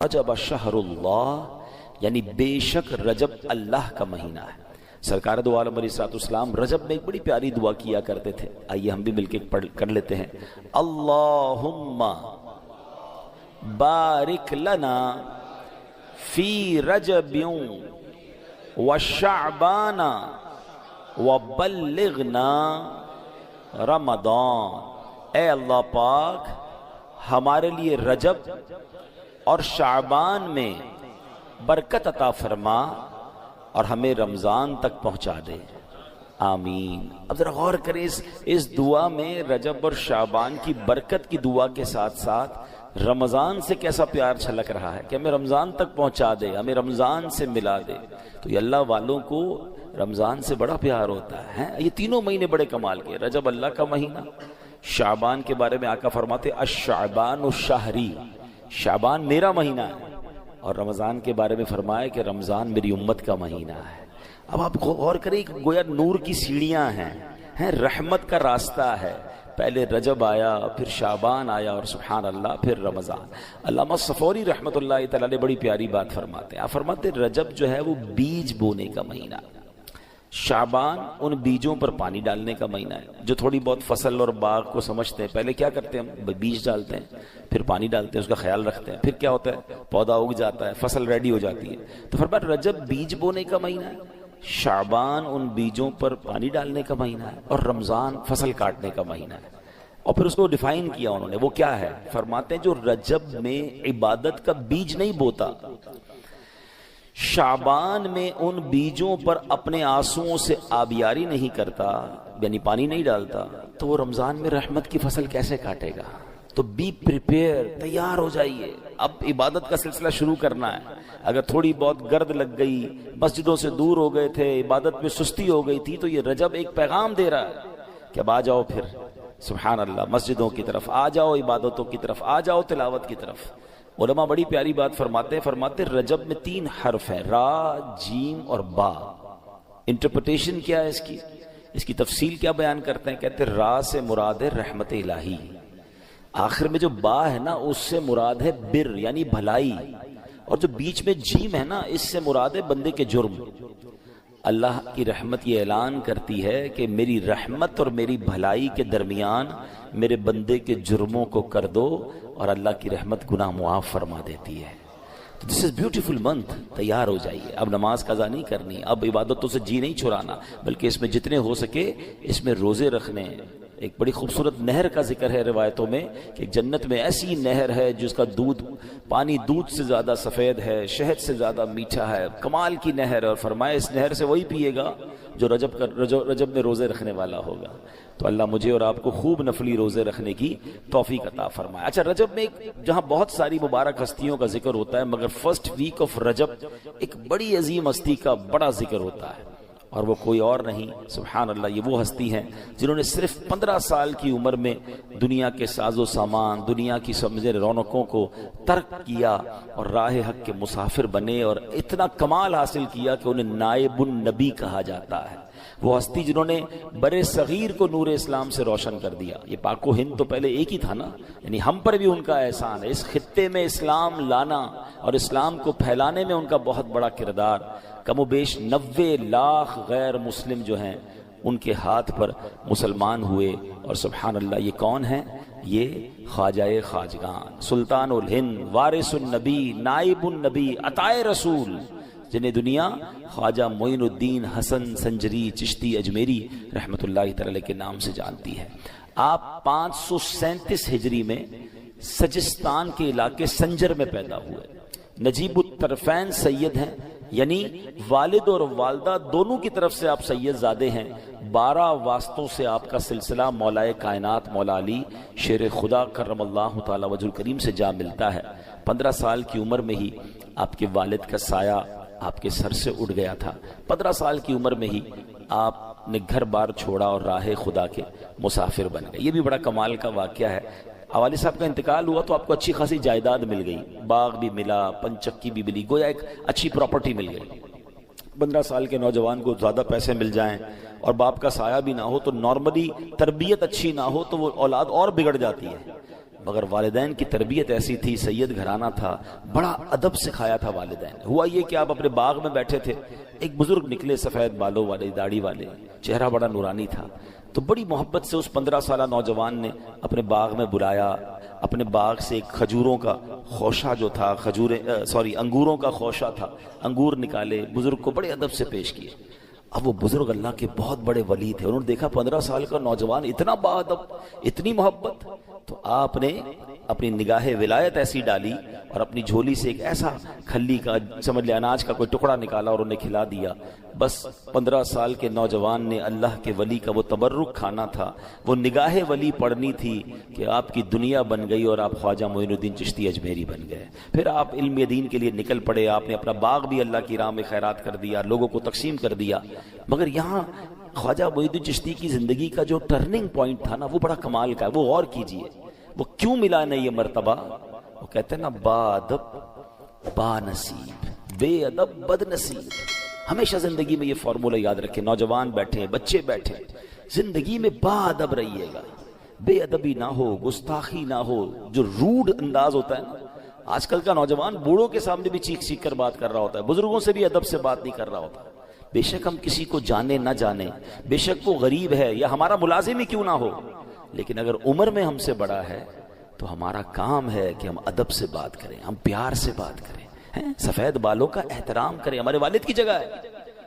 رجب شہر اللہ، یعنی بے شک رجب اللہ کا مہینہ ہے۔ سرکار دو عالم علیہ الصلوۃ والسلام رجب میں ایک بڑی پیاری دعا کیا کرتے تھے، آئیے ہم بھی مل کے کر لیتے ہیں۔ اللہم بارک لنا فی رجب وشعبان وبلغنا رمضان، اے اللہ پاک ہمارے لیے رجب اور شعبان میں برکت عطا فرما اور ہمیں رمضان تک پہنچا دے، آمین۔ اب ذرا غور کریں اس دعا میں رجب اور شعبان کی برکت کی دعا کے ساتھ ساتھ رمضان سے کیسا پیار چھلک رہا ہے کہ ہمیں رمضان تک پہنچا دے، ہمیں رمضان سے ملا دے۔ تو یہ اللہ والوں کو رمضان سے بڑا پیار ہوتا ہے۔ یہ تینوں مہینے بڑے کمال کے، رجب اللہ کا مہینہ، شعبان کے بارے میں آقا فرماتے الشعبان الشہری، شعبان میرا مہینہ ہے، اور رمضان کے بارے میں فرمایا کہ رمضان میری امت کا مہینہ ہے۔ اب آپ غور کریں کہ گویا نور کی سیڑھیاں ہیں، رحمت کا راستہ ہے، پہلے رجب آیا، پھر شعبان آیا، اور سبحان اللہ پھر رمضان۔ علامہ صفوری رحمۃ اللہ تعالی نے بڑی پیاری بات فرماتے ہیں، آپ فرماتے ہیں رجب جو ہے وہ بیج بونے کا مہینہ، شعبان ان بیجوں پر پانی ڈالنے کا مہینہ ہے۔ جو تھوڑی بہت فصل اور باغ کو سمجھتے ہیں، پہلے کیا کرتے ہیں ہم؟ بیج ڈالتے ہیں، پھر پانی ڈالتے ہیں، اس کا خیال رکھتے ہیں، پھر کیا ہوتا ہے؟ پودا اگ جاتا ہے، فصل ریڈی ہو جاتی ہے۔ تو فرمایا رجب بیج بونے کا مہینہ ہے، شعبان ان بیجوں پر پانی ڈالنے کا مہینہ ہے، اور رمضان فصل کاٹنے کا مہینہ ہے۔ اور پھر اس کو ڈیفائن کیا انہوں نے، وہ کیا ہے؟ فرماتے ہیں جو رجب میں عبادت کا بیج نہیں بوتا، شعبان میں ان بیجوں پر اپنے آنسوؤں سے آبیاری نہیں کرتا، یعنی پانی نہیں ڈالتا، تو وہ رمضان میں رحمت کی فصل کیسے کاٹے گا؟ تو بی پریپیئر، تیار ہو جائیے، اب عبادت کا سلسلہ شروع کرنا ہے۔ اگر تھوڑی بہت گرد لگ گئی، مسجدوں سے دور ہو گئے تھے، عبادت میں سستی ہو گئی تھی، تو یہ رجب ایک پیغام دے رہا ہے کہ اب آ جاؤ، پھر سبحان اللہ مسجدوں کی طرف آ جاؤ، عبادتوں کی طرف آ جاؤ، تلاوت کی طرف۔ علماء بڑی پیاری بات فرماتے رجب میں 3 حرف ہیں، را، جیم اور با۔ انٹرپریٹیشن کیا ہے اس کی تفصیل کیا بیان کرتے ہیں؟ کہتے ہیں را سے مراد ہے رحمت الہی، آخر میں جو با ہے نا اس سے مراد ہے بر یعنی بھلائی، اور جو بیچ میں جیم ہے نا اس سے مراد ہے بندے کے جرم۔ اللہ کی رحمت یہ اعلان کرتی ہے کہ میری رحمت اور میری بھلائی کے درمیان میرے بندے کے جرموں کو کر دو، اور اللہ کی رحمت گناہ معاف فرما دیتی ہے۔ تو دس از بیوٹیفل منتھ، تیار ہو جائیے، اب نماز قضا نہیں کرنی، اب عبادتوں سے جی نہیں چھڑانا، بلکہ اس میں جتنے ہو سکے اس میں روزے رکھنے۔ ایک بڑی خوبصورت نہر کا ذکر ہے روایتوں میں کہ جنت میں ایسی نہر ہے جس کا پانی دودھ سے زیادہ سفید ہے، شہد سے زیادہ میٹھا ہے، کمال کی نہر ہے، اور فرمایا اس نہر سے وہی پیے گا جو رجب میں روزے رکھنے والا ہوگا۔ تو اللہ مجھے اور آپ کو خوب نفلی روزے رکھنے کی توفیق عطا فرمائے۔ اچھا، رجب میں جہاں بہت ساری مبارک ہستیوں کا ذکر ہوتا ہے، مگر فرسٹ ویک آف رجب ایک بڑی عظیم ہستی کا بڑا ذکر ہوتا ہے، اور وہ کوئی اور نہیں، سبحان اللہ، یہ وہ ہستی ہیں جنہوں نے صرف 15 سال کی عمر میں دنیا کے ساز و سامان، دنیا کی سمجھے رونقوں کو ترک کیا اور راہ حق کے مسافر بنے، اور اتنا کمال حاصل کیا کہ انہیں نائب النبی کہا جاتا ہے۔ وہ ہستی جنہوں نے برے صغیر کو نور اسلام سے روشن کر دیا۔ یہ پاک و ہند تو پہلے ایک ہی تھا نا، یعنی ہم پر بھی ان کا احسان ہے، اس خطے میں اسلام لانا اور اسلام کو پھیلانے میں ان کا بہت بڑا کردار۔ کم و بیش 90 لاکھ غیر مسلم جو ہیں ان کے ہاتھ پر مسلمان ہوئے، اور سبحان اللہ یہ کون ہیں؟ یہ خواجہ خواجگان، سلطان الہند، وارث النبی، نائب النبی، عطائے رسول، جنہیں دنیا خواجہ معین الدین حسن سنجری چشتی اجمیری رحمت اللہ تعالی کے نام سے جانتی ہے۔ آپ 537 ہجری میں سجستان کے علاقے سنجر میں پیدا ہوئے۔ نجیب الطرفین سید ہیں، یعنی والد اور والدہ دونوں کی طرف سے آپ سید زادے ہیں۔ 12 واسطوں سے آپ کا سلسلہ مولا کائنات مولا علی شیر خدا کرم اللہ تعالی وجہ الکریم سے جا ملتا ہے۔ 15 سال کی عمر میں ہی آپ کے والد کا سایہ آپ کے سر سے اٹھ گیا تھا۔ 15 سال کی عمر میں ہی آپ نے گھر بار چھوڑا اور راہ خدا کے مسافر بن گئے۔ یہ بھی بڑا کمال کا واقعہ ہے۔ والد صاحب کا انتقال ہوا تو آپ کو اچھی خاصی جائیداد مل گئی، باغ بھی ملا، پنچکی بھی ملی، گویا ایک اچھی پراپرٹی مل گئی۔ 15 سال کے نوجوان کو زیادہ پیسے مل جائیں اور باپ کا سایہ بھی نہ ہو تو نارملی تربیت اچھی نہ ہو تو وہ اولاد اور بگڑ جاتی ہے۔ مگر والدین کی تربیت ایسی تھی، سید گھرانہ تھا، بڑا ادب سکھایا تھا والدین۔ ہوا یہ کہ آپ اپنے باغ میں بیٹھے تھے، ایک بزرگ نکلے سفید بالوں والے، داڑھی والے، چہرہ بڑا نورانی تھا، تو بڑی محبت سے اس 15 سالہ نوجوان نے اپنے باغ میں بلایا، اپنے باغ سے ایک کھجوروں کا خوشہ جو تھا، انگوروں کا خوشہ تھا، انگور نکالے، بزرگ کو بڑے ادب سے پیش کیے۔ اب وہ بزرگ اللہ کے بہت بڑے ولی تھے، انہوں نے دیکھا 15 سال کا نوجوان اتنا باادب، اتنی محبت، تو آپ نے اپنی نگاہ ولایت ایسی ڈالی اور اپنی جھولی سے ایک ایسا کھلی کا، سمجھ لے اناج کا کوئی ٹکڑا نکالا اور انہیں کھلا دیا۔ بس 15 سال کے نوجوان نے اللہ کے ولی کا وہ تبرک کھانا تھا، وہ نگاہ ولی پڑھنی تھی کہ آپ کی دنیا بن گئی اور آپ خواجہ معین الدین چشتی اجمیری بن گئے۔ پھر آپ علم دین کے لیے نکل پڑے، آپ نے اپنا باغ بھی اللہ کی راہ میں خیرات کر دیا، لوگوں کو تقسیم کر دیا۔ مگر یہاں خواجہ معین الدین چشتی کی زندگی کا جو ٹرننگ پوائنٹ تھا نا، وہ بڑا کمال کا ہے، وہ غور کیجئے، وہ کیوں ملا نہ یہ مرتبہ؟ وہ کہتے ہیں نا، با ادب با نصیب، بے ادب بد نصیب۔ ہمیشہ زندگی میں یہ فارمولہ یاد رکھیں، نوجوان بیٹھے، بچے بیٹھے، زندگی میں با ادب رہیے گا، بے ادبی نہ ہو، گستاخی نہ ہو، جو روڈ انداز ہوتا ہے نا۔ آج کل کا نوجوان بوڑھوں کے سامنے بھی چیخ چیخ کر بات کر رہا ہوتا ہے، بزرگوں سے بھی ادب سے بات نہیں کر رہا ہوتا۔ بے شک ہم کسی کو جانے نہ جانے، بے شک وہ غریب ہے یا ہمارا ملازم ہی کیوں نہ ہو، لیکن اگر عمر میں ہم سے بڑا ہے تو ہمارا کام ہے کہ ہم ادب سے بات کریں، ہم پیار سے بات کریں، سفید بالوں کا احترام کریں، ہمارے والد کی جگہ ہے،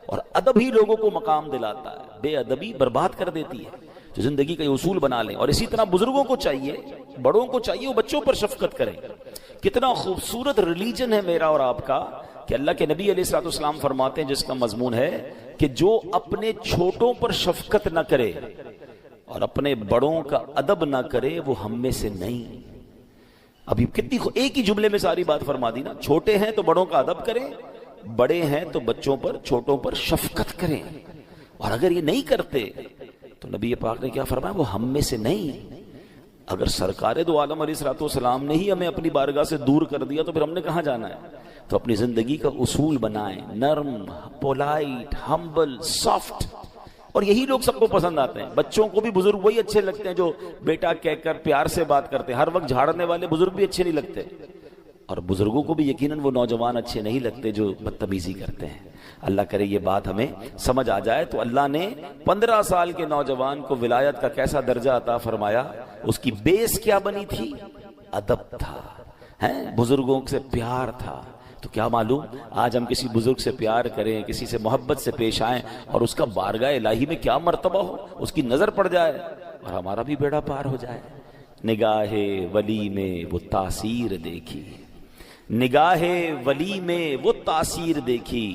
اور ادب ہی لوگوں کو مقام دلاتا ہے، بے ادبی برباد کر دیتی ہے۔ تو زندگی کا یہ اصول بنا لیں، اور اسی طرح بزرگوں کو چاہیے، بڑوں کو چاہیے وہ بچوں پر شفقت کریں۔ کتنا خوبصورت ریلیجن ہے میرا اور آپ کا کہ اللہ کے نبی علیہ الصلوۃ والسلام فرماتے ہیں، جس کا مضمون ہے کہ جو اپنے چھوٹوں پر شفقت نہ کرے اور اپنے بڑوں کا ادب نہ کرے وہ ہم میں سے نہیں۔ ابھی کتنی ایک ہی جملے میں ساری بات فرما دی نا، چھوٹے ہیں تو بڑوں کا ادب کریں، بڑے ہیں تو بچوں پر، چھوٹوں پر شفقت کریں، اور اگر یہ نہیں کرتے تو نبی پاک نے کیا فرمایا، وہ ہم میں سے نہیں۔ اگر سرکار دو عالم علیہ الصلوۃ والسلام نے ہی ہمیں اپنی بارگاہ سے دور کر دیا تو پھر ہم نے کہاں جانا ہے؟ تو اپنی زندگی کا اصول بنائیں، نرم، پولائٹ، ہمبل، سافٹ، اور یہی لوگ سب کو پسند آتے ہیں۔ بچوں کو بھی بزرگ وہی اچھے لگتے ہیں جو بیٹا کہہ کر پیار سے بات کرتے ہیں، ہر وقت جھاڑنے والے بزرگ بھی اچھے نہیں لگتے، اور بزرگوں کو بھی یقیناً وہ نوجوان اچھے نہیں لگتے جو بدتمیزی کرتے ہیں۔ اللہ کرے یہ بات ہمیں سمجھ آ جائے۔ تو اللہ نے 15 سال کے نوجوان کو ولایت کا کیسا درجہ عطا فرمایا، اس کی بیس کیا بنی تھی؟ ادب تھا، بزرگوں سے پیار تھا۔ تو کیا معلوم آج ہم کسی بزرگ سے پیار کریں، کسی سے محبت سے پیش آئیں، اور اس کا بارگاہ الہی میں کیا مرتبہ ہو، اس کی نظر پڑ جائے اور ہمارا بھی بیڑا پار ہو جائے۔ نگاہ ولی میں وہ تاثیر دیکھی، نگاہ ولی میں وہ تاثیر دیکھی،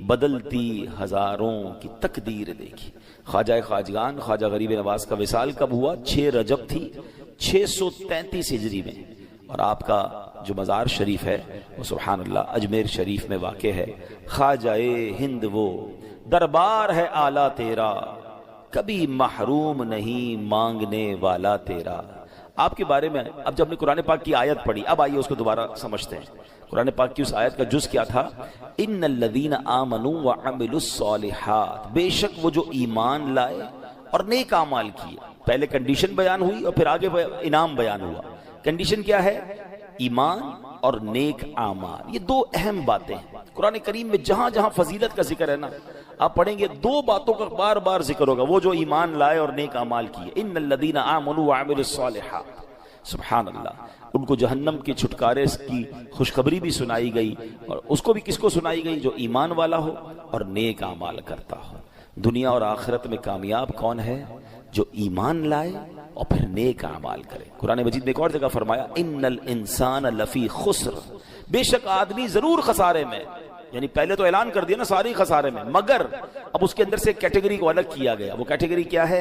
بدلتی ہزاروں کی تقدیر دیکھی۔ خواجہ خواجگان خواجہ غریب نواز کا وصال کب ہوا؟ 6 رجب تھی 633 ہجری میں، اور آپ کا جو مزار شریف ہے وہ سبحان اللہ اجمیر شریف میں واقع ہے۔ خواجہ ہند وہ دربار ہے اعلیٰ تیرا، کبھی محروم نہیں مانگنے والا تیرا۔ آپ کے بارے میں اب جب ہم نے قرآن پاک کی آیت پڑھی، اب آئیے اس کو دوبارہ سمجھتے ہیں۔ قرآن پاک کی اس آیت کا جز کیا تھا؟ ان الذین آمنوا وعملوا الصالحات، بے شک وہ جو ایمان لائے اور نیک اعمال کیے۔ پہلے کنڈیشن بیان ہوئی اور پھر آگے انعام بیان ہوا۔ کنڈیشن کیا ہے؟ ایمان اور نیک اعمال، یہ 2 اہم باتیں ہیں۔ قرآن کریم میں جہاں جہاں فضیلت کا ذکر ہے نا، آپ پڑھیں گے 2 باتوں کا بار بار ذکر ہوگا، وہ جو ایمان لائے اور نیک اعمال کیے۔ ان الذین آمنوا وعملوا الصالحات، سبحان اللہ، ان کو جہنم کے چھٹکارے کی خوشخبری بھی سنائی گئی، اور اس کو بھی کس کو سنائی گئی؟ جو ایمان والا ہو اور نیک اعمال کرتا ہو۔ دنیا اور آخرت میں کامیاب کون ہے؟ جو ایمان لائے اور پھر نیک اعمال کرے۔ قرآن مجید میں ایک اور جگہ فرمایا ان الانسان لفی خسر، بے شک آدمی ضرور خسارے میں، یعنی پہلے تو اعلان کر دیا نا ساری خسارے میں، مگر اب اس کے اندر سے کیٹیگری کو الگ کیا گیا۔ وہ کیٹیگری کیا ہے؟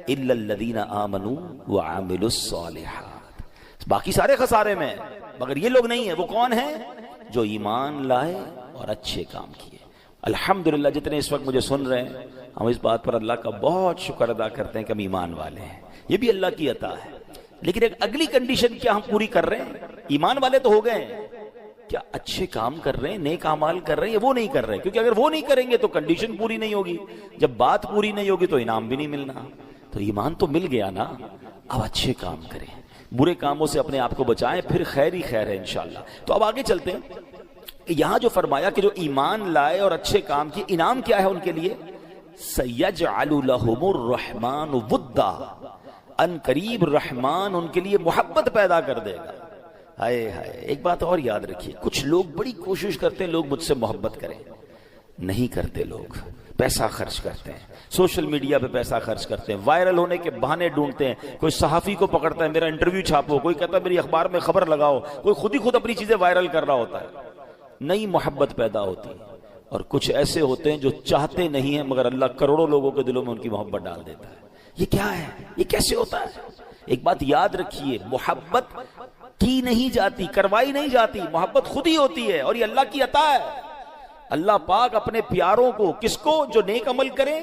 الا الذین آمنوا وعملوا الصالحات، باقی سارے خسارے میں، مگر یہ لوگ نہیں ہیں۔ وہ کون ہیں؟ جو ایمان لائے اور اچھے کام کیے۔ الحمدللہ جتنے اس وقت مجھے سن رہے ہیں، ہم اس بات پر اللہ کا بہت شکر ادا کرتے ہیں کہ ہم ایمان والے ہیں، یہ بھی اللہ کی عطا ہے۔ لیکن ایک اگلی کنڈیشن کیا ہم پوری کر رہے ہیں؟ ایمان والے تو ہو گئے ہیں، کیا اچھے کام کر رہے ہیں، نیک اعمال کر رہے ہیں؟ وہ نہیں کر رہے، کیونکہ اگر وہ نہیں کریں گے تو کنڈیشن پوری نہیں ہوگی، جب بات پوری نہیں ہوگی تو انعام بھی نہیں ملنا۔ تو ایمان تو مل گیا نا، اب اچھے کام کریں، برے کاموں سے اپنے آپ کو بچائیں، پھر خیر ہی خیر ہے انشاءاللہ۔ تو اب آگے چلتے ہیں کہ یہاں جو فرمایا کہ جو ایمان لائے اور اچھے کام کی، انعام کیا ہے ان کے لیے؟ سَيَجْعَلُ لَهُمُ الرَّحْمَنُ وُدًّا، ان قریب رحمان ان کے لیے محبت پیدا کر دے گا۔ ہائے ہائے، ایک بات اور یاد رکھیے، کچھ لوگ بڑی کوشش کرتے ہیں لوگ مجھ سے محبت کریں، نہیں کرتے، لوگ پیسہ خرچ کرتے ہیں، سوشل میڈیا پہ پیسہ خرچ کرتے ہیں، وائرل ہونے کے بہانے ڈھونڈتے ہیں، کوئی صحافی کو پکڑتا ہے میرا انٹرویو چھاپو، کوئی کہتا ہے میری اخبار میں خبر لگاؤ، کوئی خود ہی خود اپنی چیزیں وائرل کر رہا ہوتا ہے، نئی محبت پیدا ہوتی ہے۔ اور کچھ ایسے ہوتے ہیں جو چاہتے نہیں ہیں مگر اللہ کروڑوں لوگوں کے دلوں میں ان کی محبت ڈال دیتا ہے۔ یہ کیا ہے؟ یہ کیسے ہوتا ہے؟ ایک بات یاد رکھیے، محبت کی نہیں جاتی، کروائی نہیں جاتی، محبت خود ہی ہوتی ہے، اور یہ اللہ کی عطا ہے۔ اللہ پاک اپنے پیاروں کو، کس کو؟ جو نیک عمل کریں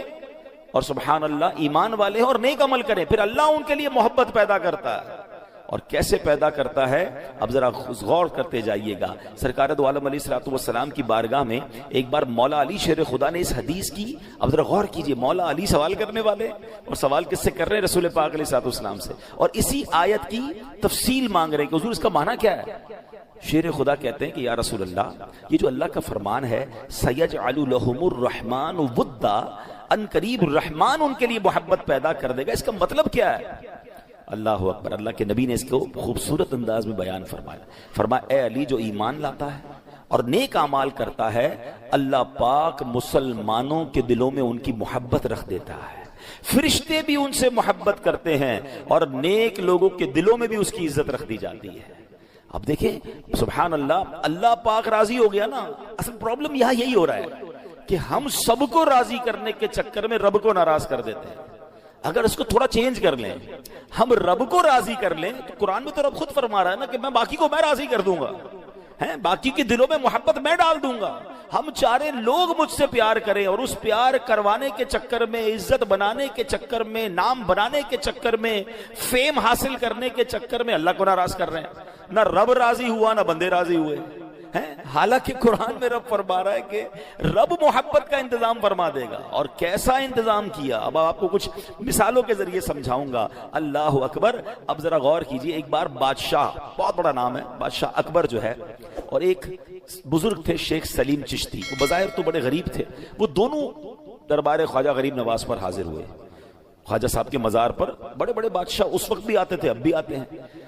اور سبحان اللہ ایمان والے ہیں اور نیک عمل کریں، پھر اللہ ان کے لیے محبت پیدا کرتا ہے۔ اور کیسے پیدا کرتا ہے؟ اب ذرا غور کرتے جائیے گا۔ سرکار دو عالم علیہ الصلوۃ والسلام کی بارگاہ میں ایک بار مولا علی شیر خدا نے اس حدیث کی، اب ذرا غور کیجئے، مولا علی سوال کرنے والے، اور سوال کس سے کر رہے ہیں؟ رسول پاک علیہ الصلوۃ والسلام سے، اور اسی آیت کی تفصیل مانگ رہے ہیں کہ حضور اس کا معنی کیا ہے؟ شیر خدا کہتے ہیں کہ یا رسول اللہ، یہ جو اللہ کا فرمان ہے سَيَجْعَلُ لَهُمُ الرَّحْمَنُ وُدًّا، ان قریب رحمان ان کے لیے محبت پیدا کر دے گا، اس کا مطلب کیا ہے؟ اللہ اکبر، اللہ کے نبی نے اس کو خوبصورت انداز میں بیان فرمایا، اے علی، جو ایمان لاتا ہے اور نیک اعمال کرتا ہے، اللہ پاک مسلمانوں کے دلوں میں ان کی محبت رکھ دیتا ہے، فرشتے بھی ان سے محبت کرتے ہیں، اور نیک لوگوں کے دلوں میں بھی اس کی عزت رکھ دی جاتی ہے۔ اب دیکھیں سبحان اللہ، اللہ پاک راضی ہو گیا نا۔ اصل پرابلم یہاں یہی ہو رہا ہے کہ ہم سب کو راضی کرنے کے چکر میں رب کو ناراض کر دیتے ہیں۔ اگر اس کو تھوڑا چینج کر لیں، ہم رب کو راضی کر لیں، تو قرآن میں تو رب خود فرما رہا ہے نا کہ میں باقی کو میں راضی کر دوں گا، باقی کے دلوں میں محبت میں ڈال دوں گا۔ ہم چارے لوگ مجھ سے پیار کریں، اور اس پیار کروانے کے چکر میں، عزت بنانے کے چکر میں، نام بنانے کے چکر میں، فیم حاصل کرنے کے چکر میں اللہ کو ناراض کر رہے ہیں۔ نہ رب راضی ہوا، نہ بندے راضی ہوئے، حالانکہ قرآن میں رب فرما رہا ہے کہ رب محبت کا انتظام فرما دے گا، اور کیسا انتظام کیا اب آپ کو کچھ مثالوں کے ذریعے سمجھاؤں گا۔ اللہ اکبر۔ اب ذرا غور کیجئے، ایک بار بادشاہ، بہت بڑا نام ہے بادشاہ اکبر جو ہے، اور ایک بزرگ تھے شیخ سلیم چشتی، وہ بظاہر تو بڑے غریب تھے، وہ دونوں دربار خواجہ غریب نواز پر حاضر ہوئے۔ خواجہ صاحب کے مزار پر بڑے بڑے بادشاہ اس وقت بھی آتے تھے، اب بھی آتے ہیں۔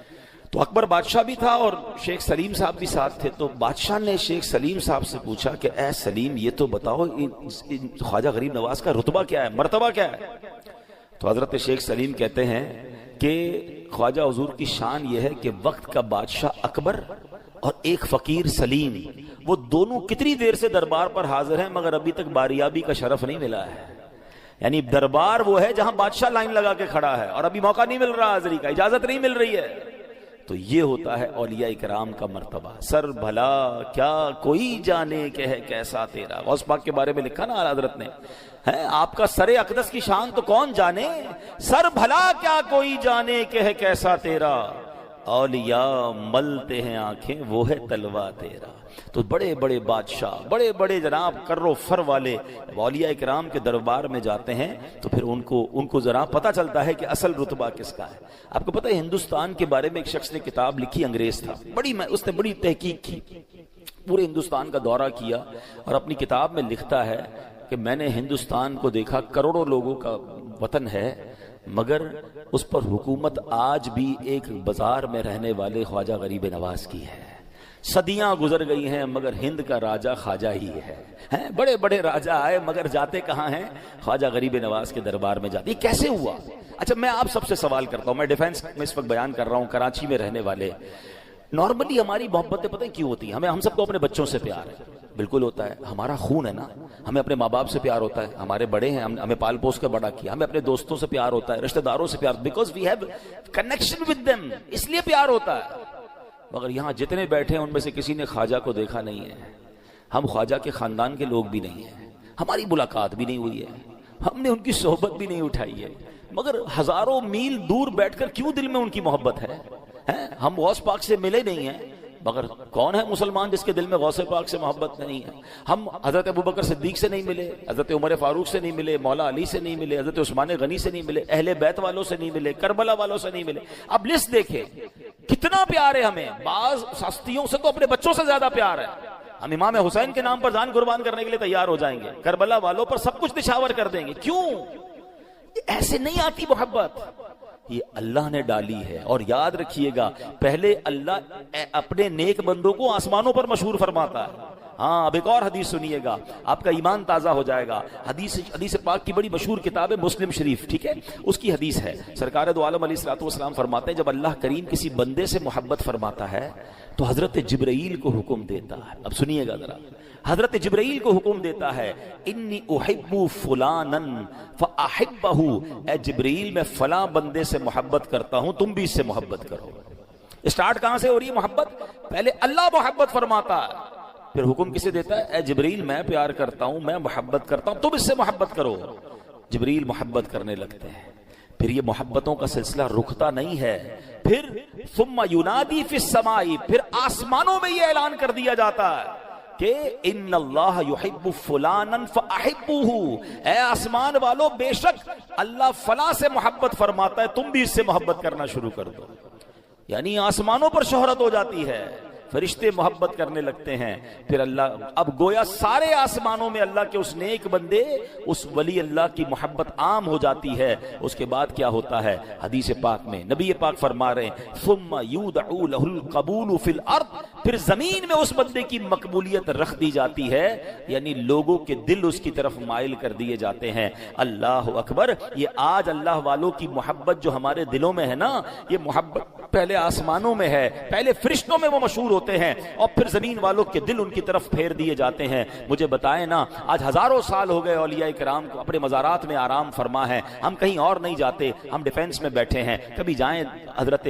تو اکبر بادشاہ بھی تھا اور شیخ سلیم صاحب بھی ساتھ تھے۔ تو بادشاہ نے شیخ سلیم صاحب سے پوچھا کہ اے سلیم، یہ تو بتاؤ خواجہ غریب نواز کا رتبہ کیا ہے، مرتبہ کیا ہے؟ تو حضرت شیخ سلیم کہتے ہیں کہ خواجہ حضور کی شان یہ ہے کہ وقت کا بادشاہ اکبر اور ایک فقیر سلیم، وہ دونوں کتنی دیر سے دربار پر حاضر ہیں مگر ابھی تک باریابی کا شرف نہیں ملا ہے۔ یعنی دربار وہ ہے جہاں بادشاہ لائن لگا کے کھڑا ہے، اور ابھی موقع نہیں مل رہا حاضری کا، اجازت نہیں مل رہی ہے۔ تو یہ ہوتا ہے اولیاء کرام کا مرتبہ۔ سر بھلا کیا کوئی جانے کہ ہے کیسا تیرا، غوث پاک کے بارے میں لکھا نا اعلیٰ حضرت نے، آپ کا سر اقدس کی شان تو کون جانے، سر بھلا کیا کوئی جانے کہ ہے کیسا تیرا، اولیاء ملتے ہیں آنکھیں وہ ہے تلوا تیرا۔ تو بڑے بڑے بادشاہ، بڑے بڑے جناب کر و فر والے اولیاء کرام کے دربار میں جاتے ہیں تو پھر ان کو ذرا پتہ چلتا ہے کہ اصل رتبہ کس کا ہے۔ آپ کو پتہ ہے ہندوستان کے بارے میں ایک شخص نے کتاب لکھی، انگریز تھا، اس نے بڑی تحقیق کی، پورے ہندوستان کا دورہ کیا، اور اپنی کتاب میں لکھتا ہے کہ میں نے ہندوستان کو دیکھا، کروڑوں لوگوں کا وطن ہے، مگر اس پر حکومت آج بھی ایک بازار میں رہنے والے خواجہ غریب نواز کی ہے۔ صدیاں گزر گئی ہیں مگر ہند کا راجہ خواجہ ہی ہے۔ بڑے بڑے راجہ آئے مگر جاتے کہاں ہیں؟ خواجہ غریب نواز کے دربار میں جاتے۔ یہ کیسے ہوا؟ اچھا میں آپ سب سے سوال کرتا ہوں، میں ڈیفینس میں اس وقت بیان کر رہا ہوں، کراچی میں رہنے والے نارملی ہماری محبتیں پتہ کیوں ہوتی ہیں؟ ہم سب کو اپنے بچوں سے پیار ہے، بالکل ہوتا ہے، ہمارا خون ہے نا، ہمیں اپنے ماں باپ سے پیار ہوتا ہے، ہمارے بڑے ہیں، ہمیں پال پوس کر بڑا کیا، ہمیں اپنے دوستوں سے پیار ہوتا ہے، رشتہ داروں سے پیار، because we have connection with them, اس لیے پیار ہوتا ہے۔ مگر یہاں جتنے بیٹھے ہیں ان میں سے کسی نے خواجہ کو دیکھا نہیں ہے، ہم خواجہ کے خاندان کے لوگ بھی نہیں ہیں، ہماری ملاقات بھی نہیں ہوئی ہے، ہم نے ان کی صحبت بھی نہیں اٹھائی ہے، مگر ہزاروں میل دور بیٹھ کر کیوں دل میں ان کی محبت ہے؟ ہم غوث پاک سے ملے نہیں ہیں مگر کون ہے مسلمان جس کے دل میں غوث پاک سے محبت نہیں ہے؟ ہم حضرت ابوبکر صدیق سے نہیں ملے، حضرت عمر فاروق سے نہیں ملے، مولا علی سے نہیں ملے، حضرت عثمان غنی سے نہیں ملے، اہل بیت والوں سے نہیں ملے، کربلا والوں سے نہیں ملے۔ اب لسٹ دیکھیں کتنا پیار ہے ہمیں، بعض ہستیوں سے تو اپنے بچوں سے زیادہ پیار ہے۔ ہم امام حسین کے نام پر جان قربان کرنے کے لیے تیار ہو جائیں گے، کربلا والوں پر سب کچھ نچھاور کر دیں گے۔ کیوں؟ ایسے نہیں آتی محبت، یہ اللہ نے ڈالی ہے۔ اور یاد رکھیے گا، پہلے اللہ اپنے نیک بندوں کو آسمانوں پر مشہور فرماتا ہے۔ ہاں، اب ایک اور حدیث سنیے گا، آپ کا ایمان تازہ ہو جائے گا۔ حدیث پاک کی بڑی مشہور کتاب ہے مسلم شریف، ٹھیک ہے، اس کی حدیث ہے۔ سرکار دو عالم علیہ الصلوۃ والسلام فرماتے ہیں، جب اللہ کریم کسی بندے سے محبت فرماتا ہے تو حضرت جبرائیل کو حکم دیتا ہے۔ اب سنیے گا ذرا، حضرت جبرائیل کو حکم دیتا ہے، انی احب فلانا فاحبہ، اے جبرائیل میں فلاں بندے سے محبت کرتا ہوں، تم بھی اس سے محبت کرو۔ اسٹارٹ کہاں سے ہو رہی ہے محبت؟ پہلے اللہ محبت فرماتا ہے، پھر حکم کسے دیتا ہے؟ اے جبرائیل میں پیار کرتا ہوں، میں محبت کرتا ہوں، تم اس سے محبت کرو۔ جبرائیل محبت کرنے لگتے ہیں، پھر یہ محبتوں کا سلسلہ رکتا نہیں ہے، پھر ثم ینادی فی السماء، پھر آسمانوں میں یہ اعلان کر دیا جاتا ہے کہ ان اللہ یحب فلانا فاحبوہ، اے آسمان والو بے شک اللہ فلاں سے محبت فرماتا ہے، تم بھی اس سے محبت کرنا شروع کر دو۔ یعنی آسمانوں پر شہرت ہو جاتی ہے، فرشتے محبت کرنے لگتے ہیں، پھر اللہ، اب گویا سارے آسمانوں میں اللہ کے اس نیک بندے، اس ولی اللہ کی محبت عام ہو جاتی ہے۔ اس کے بعد کیا ہوتا ہے؟ حدیث پاک میں نبی پاک فرما رہے ہیں، ثم یودع لہ القبول فی الارض، پھر زمین میں اس بندے کی مقبولیت رکھ دی جاتی ہے، یعنی لوگوں کے دل اس کی طرف مائل کر دیے جاتے ہیں۔ اللہ اکبر! یہ آج اللہ والوں کی محبت جو ہمارے دلوں میں ہے نا، یہ محبت پہلے آسمانوں میں ہے، پہلے فرشتوں میں وہ مشہور ہوتے ہیں، اور پھر زمین والوں کے دل ان کی طرف پھیر دیے جاتے ہیں۔ مجھے بتائیں نا، آج ہزاروں سال ہو گئے اولیاء کرام کو اپنے مزارات میں آرام فرما ہے، ہم کہیں اور نہیں جاتے، ہم ڈیفینس میں بیٹھے ہیں۔ کبھی جائیں، حضرت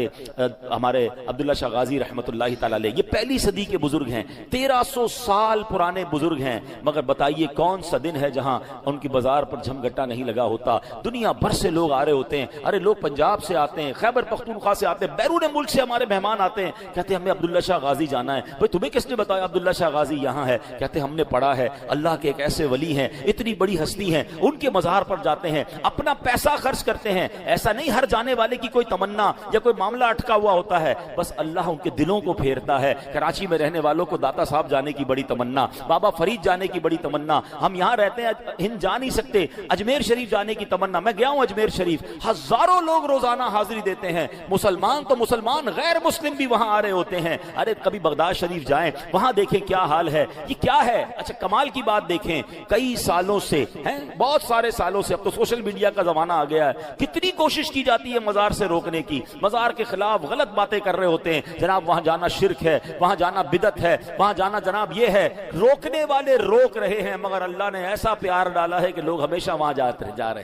ہمارے عبداللہ شاہ غازی رحمۃ اللہ تعالی علیہ، یہ پہلی صدی کے بزرگ ہیں، 1300 سال پرانے بزرگ ہیں، مگر بتائیے کون سا دن ہے جہاں ان کی بازار پر جھمگٹا نہیں لگا ہوتا؟ دنیا بھر سے لوگ آ رہے ہوتے ہیں، ارے لوگ پنجاب سے آتے ہیں، خیبر پختونخوا سے آتے ہیں، بیرون ملک سے ہمارے مہمان آتے ہیں، کہتے ہیں ہمیں عبداللہ شاہ غازی جانا ہے۔ بھئی تمہیں کس نے بتایا عبداللہ شاہ غازی یہاں ہے؟ کہتے ہیں ہم نے پڑھا ہے، اللہ کے ایک ایسے ولی ہیں، اتنی بڑی ہستی ہیں، ان کے مزار پر جاتے ہیں، اپنا پیسہ خرچ کرتے ہیں۔ ایسا نہیں ہر جانے والے کی کوئی تمنا یا کوئی معاملہ اٹکا ہوا ہوتا ہے، بس اللہ ان کے دلوں کو پھیرتا ہے۔ کراچی میں رہنے والوں کو داتا صاحب جانے کی بڑی تمنا، بابا فرید جانے کی بڑی تمنا، ہم یہاں رہتے ہیں ہند جا نہیں سکتے، اجمیر شریف جانے کی تمنا۔ میں گیا ہوں اجمیر شریف، ہزاروں لوگ روزانہ حاضری دیتے ہیں، مسلمان تو مسلمان، غیر مسلم بھی وہاں آ رہے ہوتے ہیں۔ ارے کبھی بغداد شریف جائیں، وہاں دیکھیں کیا حال ہے، یہ کیا ہے۔ اچھا کمال کی بات دیکھیں، کئی سالوں سے ہیں، بہت سارے سالوں سے، اب تو سوشل میڈیا کا زمانہ آ گیا ہے، کتنی کوشش کی جاتی ہے مزار سے روکنے کی، مزار کے خلاف غلط باتیں کر رہے ہوتے ہیں، جناب وہاں جانا شرک ہے، وہاں جانا بدعت ہے، وہاں جانا جناب یہ ہے، روکنے والے روک رہے ہیں، مگر اللہ نے ایسا پیار ڈالا ہے کہ لوگ ہمیشہ وہاں جا رہے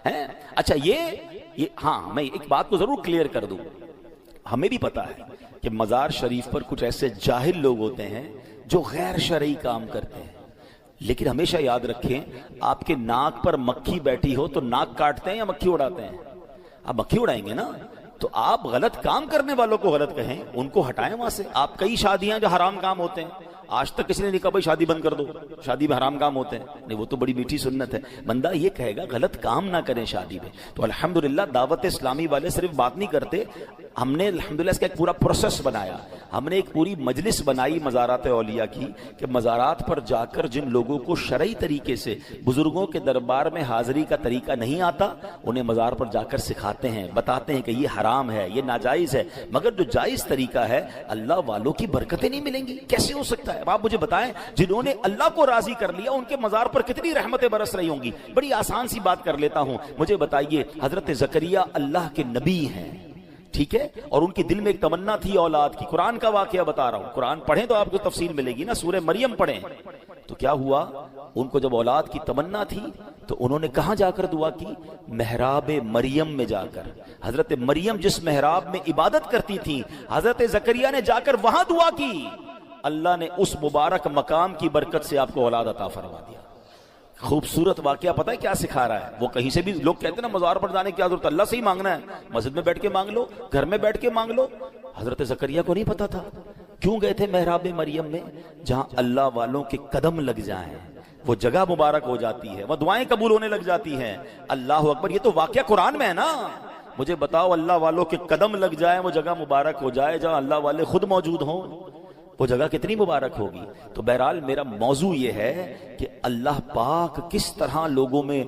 ہیں۔ اچھا یہ ہاں، میں ایک بات کو ضرور کلیئر کر دوں، ہمیں بھی پتا ہے کہ مزار شریف پر کچھ ایسے جاہل لوگ ہوتے ہیں جو غیر شرعی کام کرتے ہیں، لیکن ہمیشہ یاد رکھیں، آپ کے ناک پر مکھی بیٹھی ہو تو ناک کاٹتے ہیں یا مکھی اڑاتے ہیں؟ آپ مکھی اڑائیں گے نا، تو آپ غلط کام کرنے والوں کو غلط کہیں، ان کو ہٹائیں وہاں سے۔ آپ کئی شادیاں جو حرام کام ہوتے ہیں، آج تک کسی نے نہیں کہا بھائی شادی بند کر دو، شادی میں حرام کام ہوتے ہیں، نہیں، وہ تو بڑی میٹھی سنت ہے۔ بندہ یہ کہے گا غلط کام نہ کریں شادی میں، تو الحمدللہ دعوت اسلامی والے صرف بات نہیں کرتے، ہم نے الحمدللہ اس کا ایک پورا پروسیس بنایا، ہم نے ایک پوری مجلس بنائی مزارات اولیاء کی، کہ مزارات پر جا کر جن لوگوں کو شرعی طریقے سے بزرگوں کے دربار میں حاضری کا طریقہ نہیں آتا، انہیں مزار پر جا کر سکھاتے ہیں، بتاتے ہیں کہ یہ حرام ہے، یہ ناجائز ہے، مگر جو جائز طریقہ ہے اللہ والوں کی برکتیں نہیں ملیں گی، کیسے ہو سکتا ہے؟ اب آپ مجھے بتائیں، جنہوں نے اللہ کو راضی کر لیا ان کے مزار پر کتنی رحمتیں برس رہی ہوں گی۔ بڑی آسان سی بات کر لیتا ہوں، مجھے بتائیے، حضرت زکریا اللہ کے نبی ہیں، ٹھیک ہے، اور ان کی دل میں ایک تمنا تھی اولاد کی۔ قرآن کا واقعہ بتا رہا ہوں، قرآن پڑھیں تو آپ کو تفصیل ملے گی نا، سورہ مریم پڑھیں تو کیا ہوا، ان کو جب اولاد کی تمنا تھی تو انہوں نے کہاں جا کر دعا کی؟ محراب مریم میں جا کر۔ حضرت مریم جس محراب میں عبادت کرتی تھی، حضرت زکریا نے جا کر وہاں دعا کی، اللہ نے اس مبارک مقام کی برکت سے آپ کو اولاد عطا فرما دیا۔ خوبصورت واقعہ پتہ ہے کیا سکھا رہا ہے؟ وہ کہیں سے بھی لوگ کہتے ہیں نا مزار پر جانے کی کیا ضرورت، اللہ سے ہی مانگنا ہے، مسجد میں بیٹھ کے مانگ لو، گھر میں بیٹھ کے مانگ لو۔ حضرت زکریا کو نہیں پتا تھا کیوں گئے تھے محراب مریم میں؟ جہاں اللہ والوں کے قدم لگ جائیں وہ جگہ مبارک ہو جاتی ہے، وہ دعائیں قبول ہونے لگ جاتی ہیں۔ اللہ اکبر، یہ تو واقعہ قرآن میں ہے نا۔ مجھے بتاؤ، اللہ والوں کے قدم لگ جائیں، وہ جگہ مبارک ہو جائے جہاں اللہ والے خود موجود ہوں، وہ جگہ کتنی مبارک ہوگی۔ تو بہرحال میرا موضوع یہ ہے کہ اللہ پاک کس طرح لوگوں میں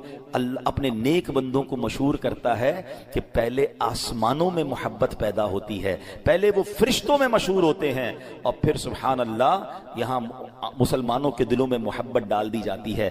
اپنے نیک بندوں کو مشہور کرتا ہے کہ پہلے آسمانوں میں محبت پیدا ہوتی ہے، پہلے وہ فرشتوں میں مشہور ہوتے ہیں، اور پھر سبحان اللہ یہاں مسلمانوں کے دلوں میں محبت ڈال دی جاتی ہے۔